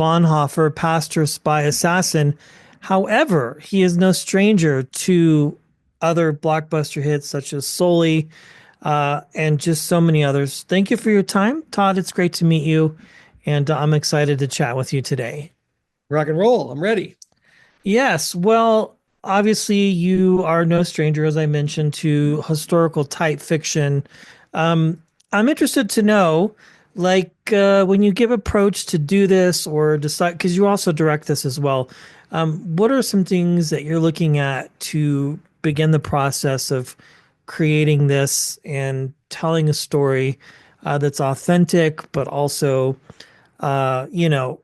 Bonhoeffer, pastor, spy, assassin. However, he is no stranger to other blockbuster hits such as Sully, and just so many others. Thank you for your time, Todd. It's great to meet you, and I'm excited to chat with you today. Rock and roll. I'm ready. Yes, well, obviously, you are no stranger, as I mentioned, to historical type fiction. I'm interested to know, like, when you give approach to do this or decide, because you also direct this as well, what are some things that you're looking at to begin the process of creating this and telling a story that's authentic, but also, you know,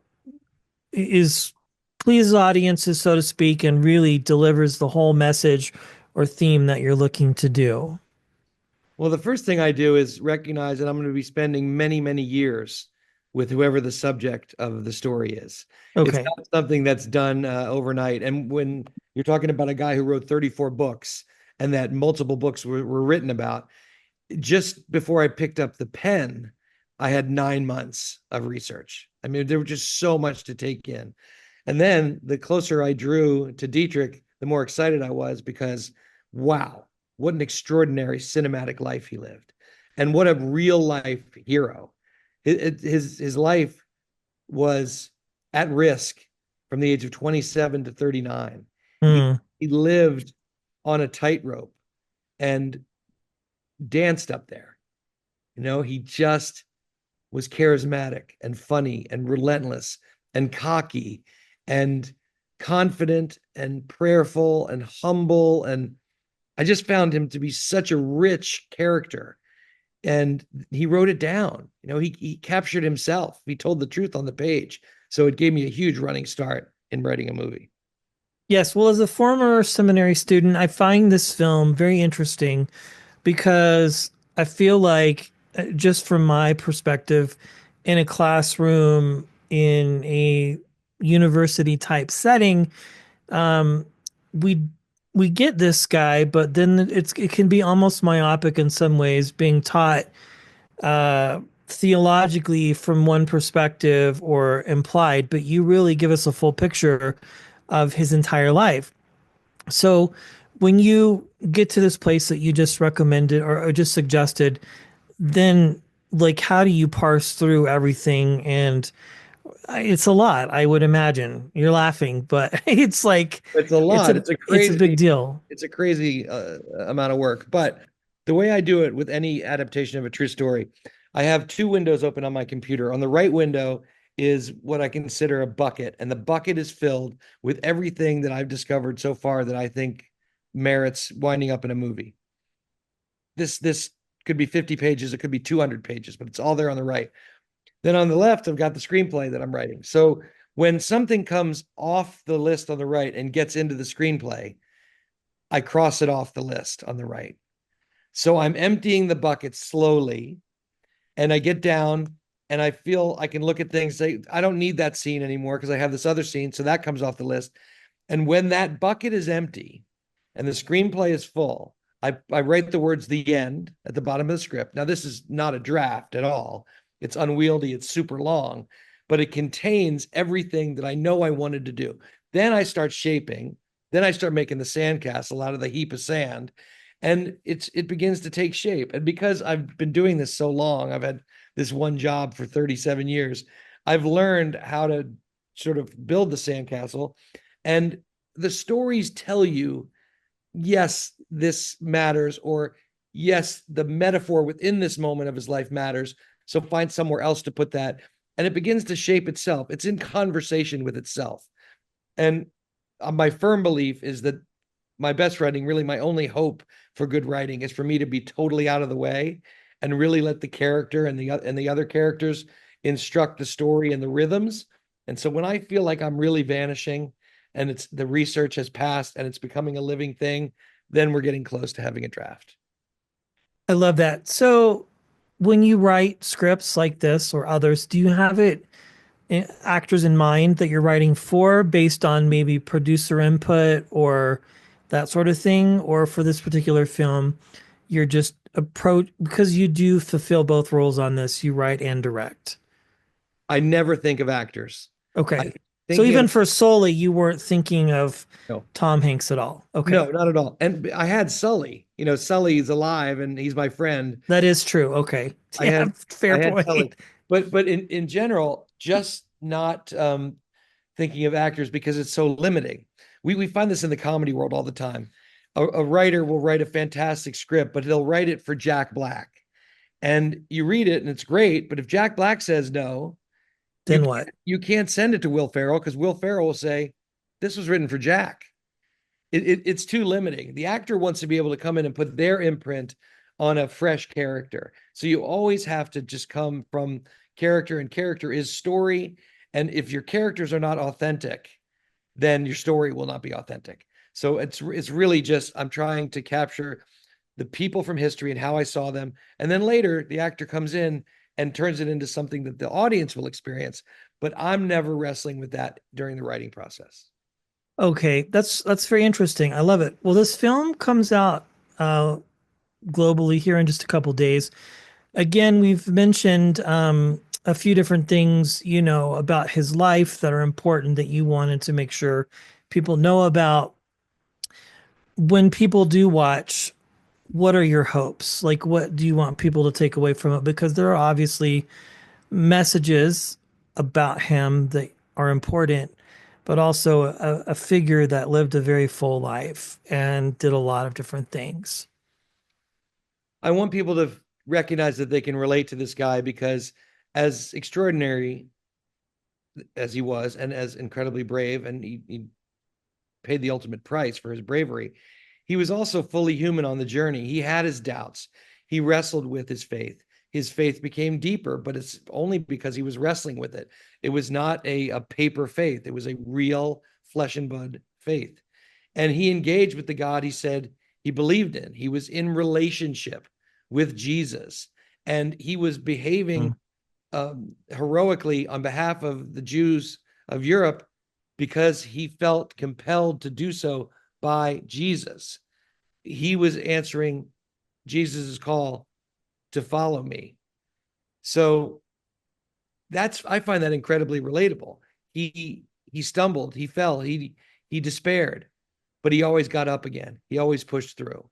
is pleases audiences, so to speak, and really delivers the whole message or theme that you're looking to do? Well, the first thing I do is recognize that I'm going to be spending many, many years with whoever the subject of the story is. It's Okay. not something that's done overnight. And when you're talking about a guy who wrote 34 books and that multiple books were written about, just before I picked up the pen, I had 9 months of research. I mean, there was just so much to take in. And then the closer I drew to Dietrich, the more excited I was because, wow, what an extraordinary cinematic life he lived. And what a real life hero. His life was at risk from the age of 27 to 39. He, Hmm. he lived on a tightrope and danced up there. He just was charismatic and funny and relentless and cocky and confident and prayerful and humble. And I just found him to be such a rich character. And he wrote it down. He captured himself. He told the truth on the page. So it gave me a huge running start in writing a movie. Yes, well, as a former seminary student, I find this film very interesting because I feel like, just from my perspective, in a classroom in a university type setting, um, we we get this guy, but then it can be almost myopic in some ways, being taught theologically from one perspective or implied, but you really give us a full picture of his entire life. So when you get to this place that you just recommended or just suggested, then like how do you parse through everything? And it's a lot, I would imagine. You're laughing, but it's like It's a lot. It's a it's a big crazy, deal. it's a crazy amount of work. But the way I do it with any adaptation of a true story, I have two windows open on my computer. On the right window is what I consider a bucket, and the bucket is filled with everything that I've discovered so far that I think merits winding up in a movie. This could be 50 pages, it could be 200 pages, but it's all there on the right. Then on the left, I've got the screenplay that I'm writing. So when something comes off the list on the right and gets into the screenplay, I cross it off the list on the right. So I'm emptying the bucket slowly, and I get down and I feel I can look at things, say, I don't need that scene anymore because I have this other scene. So that comes off the list. And when that bucket is empty and the screenplay is full, I write the words "the end" at the bottom of the script. Now, this is not a draft at all. It's unwieldy, it's super long, but it contains everything that I know I wanted to do. Then I start shaping. Then I start making the sandcastle out of the heap of sand, and it begins to take shape. And because I've been doing this so long, I've had this one job for 37 years. I've learned how to sort of build the sandcastle, and the stories tell you, yes, this matters, or yes, the metaphor within this moment of his life matters. So find somewhere else to put that. And it begins to shape itself. It's in conversation with itself. And my firm belief is that my best writing, really my only hope for good writing, is for me to be totally out of the way and really let the character and the other characters instruct the story and the rhythms. And so when I feel like I'm really vanishing and it's the research has passed and it's becoming a living thing, then we're getting close to having a draft. I love that. So when you write scripts like this or others, do you have actors in mind that you're writing for based on maybe producer input or that sort of thing? Or for this particular film, you're just approach because you do fulfill both roles on this, you write and direct. I never think of actors. I Okay. So think even him. for Sully, you weren't thinking of No, Tom Hanks at all. Okay. no, not at all. And I had Sully. Sully's alive and he's my friend. That is true. Okay. I Yeah, had fair I had Sully, point. but in general, just not thinking of actors because it's so limiting. We find this in the comedy world all the time. A writer will write a fantastic script, but they'll write it for Jack Black, and you read it and it's great. But if Jack Black says no, you Then can't what? you can't send it to Will Ferrell because Will Ferrell will say this was written for Jack. It's too limiting. The actor wants to be able to come in and put their imprint on a fresh character. So you always have to just come from character, and character is story. And if your characters are not authentic, then your story will not be authentic. So it's really just I'm trying to capture the people from history and how I saw them. And then later the actor comes in and turns it into something that the audience will experience. But I'm never wrestling with that during the writing process. Okay, that's very interesting. I love it. Well, this film comes out uh globally here in just a couple days. Again, we've mentioned a few different things, about his life that are important that you wanted to make sure people know about. When people do watch, what are your hopes? Like, what do you want people to take away from it? Because there are obviously messages about him that are important, but also a figure that lived a very full life and did a lot of different things. I want people to recognize that they can relate to this guy because, as extraordinary as he was, and as incredibly brave, and he paid the ultimate price for his bravery, he was also fully human on the journey. He had his doubts. He wrestled with his faith. His faith became deeper, but it's only because he was wrestling with it. It was not a paper faith, it was a real flesh and blood faith. And he engaged with the God he said he believed in. He was in relationship with Jesus, and he was behaving heroically on behalf of the Jews of Europe because he felt compelled to do so by Jesus. He was answering Jesus's call to follow me. So I find that incredibly relatable. He stumbled, he fell, he despaired, but he always got up again. He always pushed through.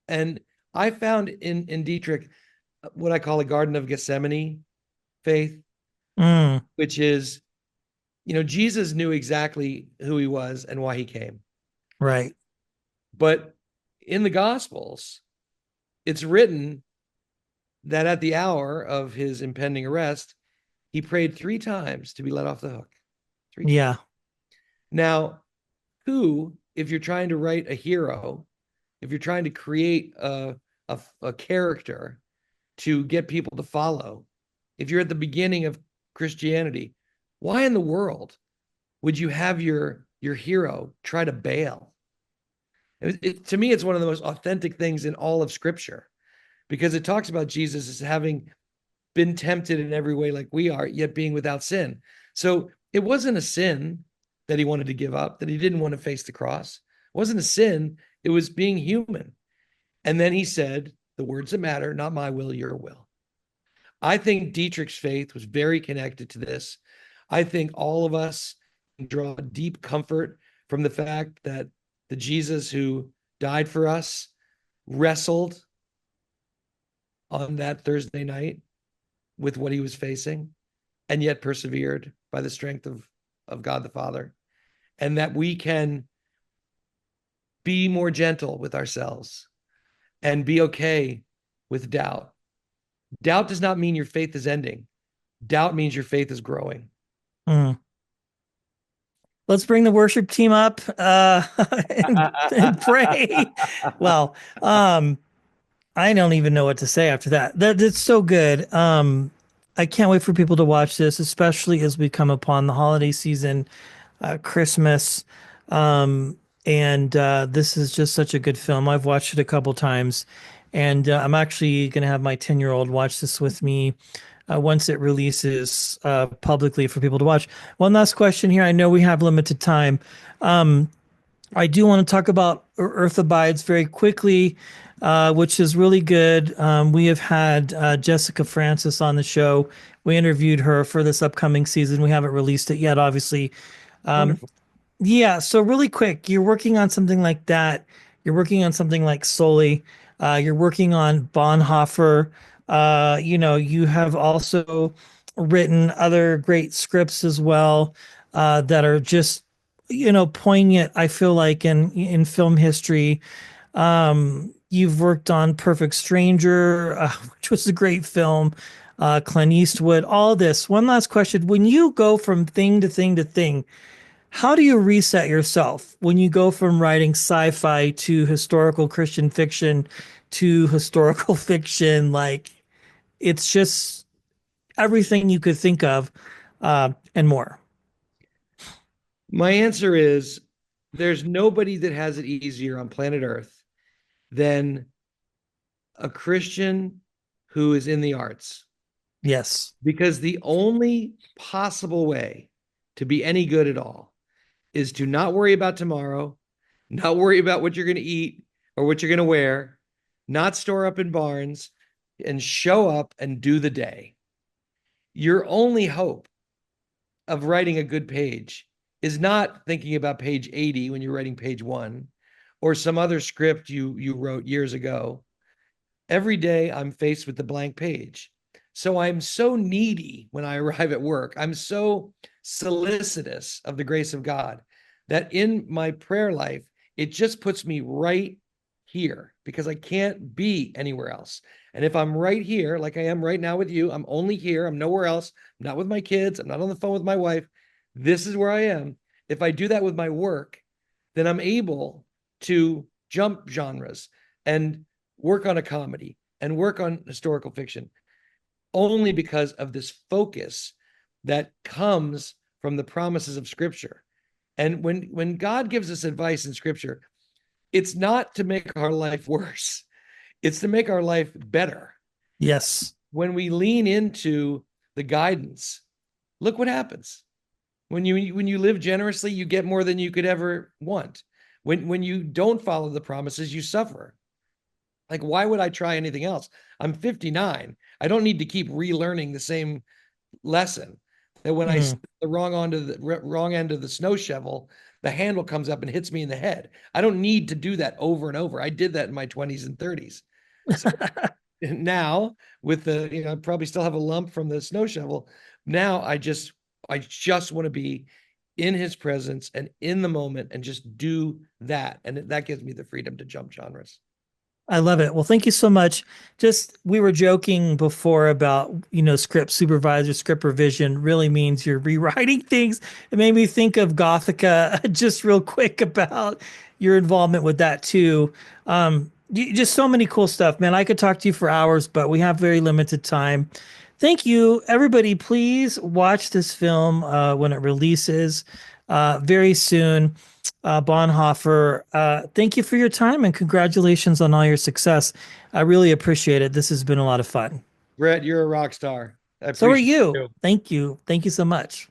And I found in Dietrich what I call a Garden of Gethsemane faith, Mm, which is, Jesus knew exactly who he was and why he came. right. But in the Gospels, it's written that at the hour of his impending arrest, he prayed 3 times to be let off the hook. 3 times. Yeah. Now, if you're trying to write a hero, if you're trying to create a character to get people to follow, if you're at the beginning of Christianity, why in the world would you have your hero try to bail? To me, it's one of the most authentic things in all of Scripture because it talks about Jesus as having been tempted in every way like we are, yet being without sin. So it wasn't a sin that he wanted to give up, that he didn't want to face the cross. It wasn't a sin. It was being human. And then he said, the words that matter, not my will, your will. I think Dietrich's faith was very connected to this. I think all of us draw deep comfort from the fact that the Jesus who died for us wrestled on that Thursday night with what he was facing and yet persevered by the strength of God the Father. And that we can be more gentle with ourselves and be okay with doubt. Doubt does not mean your faith is ending. Doubt means your faith is growing. Mm. Let's bring the worship team up and pray. Well, I don't even know what to say after that. That's so good. I can't wait for people to watch this, especially as we come upon the holiday season, Christmas. And this is just such a good film. I've watched it a couple times, and I'm actually going to have my 10-year-old watch this with me once it releases publicly for people to watch. One last question here. I know we have limited time. Um, I do want to talk about Earth Abides very quickly, which is really good. We have had Jessica Francis on the show. We interviewed her for this upcoming season. We haven't released it yet, obviously. Um, Wonderful. yeah, so really quick, you're working on something like that. You're working on something like Sully. You're working on Bonhoeffer. You have also written other great scripts as well that are just, poignant, I feel like, in film history. You've worked on Perfect Stranger, which was a great film. Clint Eastwood, all this. One last question. When you go from thing to thing to thing, how do you reset yourself when you go from writing sci-fi to historical Christian fiction to historical fiction? Like it's just everything you could think of, and more. My answer is there's nobody that has it easier on planet Earth than a Christian who is in the arts. Yes. Because the only possible way to be any good at all is to not worry about tomorrow, not worry about what you're going to eat or what you're going to wear, not store up in barns, and show up and do the day. Your only hope of writing a good page is not thinking about page 80 when you're writing page one or some other script you wrote years ago. Every day I'm faced with the blank page. So I'm so needy when I arrive at work. I'm so solicitous of the grace of God that in my prayer life, it just puts me right here because I can't be anywhere else. And if I'm right here, like I am right now with you, I'm only here. I'm nowhere else. I'm not with my kids. I'm not on the phone with my wife. This is where I am. If I do that with my work, then I'm able to jump genres and work on a comedy and work on historical fiction only because of this focus that comes from the promises of scripture. And when God gives us advice in scripture, it's not to make our life worse. It's to make our life better. Yes. When we lean into the guidance, look what happens. When you live generously, you get more than you could ever want. When you don't follow the promises, you suffer. Like, why would I try anything else? I'm 59. I don't need to keep relearning the same lesson. That when I Mm. step the wrong end of the snow shovel, the handle comes up and hits me in the head. I don't need to do that over and over. I did that in my 20s and 30s. So now with I probably still have a lump from the snow shovel. Now I just want to be in his presence and in the moment and just do that. And that gives me the freedom to jump genres. I love it. Well, thank you so much. Just we were joking before about, script supervisor, script revision really means you're rewriting things. It made me think of Gothica just real quick about your involvement with that too. Just so many cool stuff, man. I could talk to you for hours, but we have very limited time. Thank you, everybody. Please watch this film when it releases very soon. Bonhoeffer, thank you for your time and congratulations on all your success. I really appreciate it. This has been a lot of fun. Brett, you're a rock star. I So are appreciate you. you. Thank you. Thank you so much.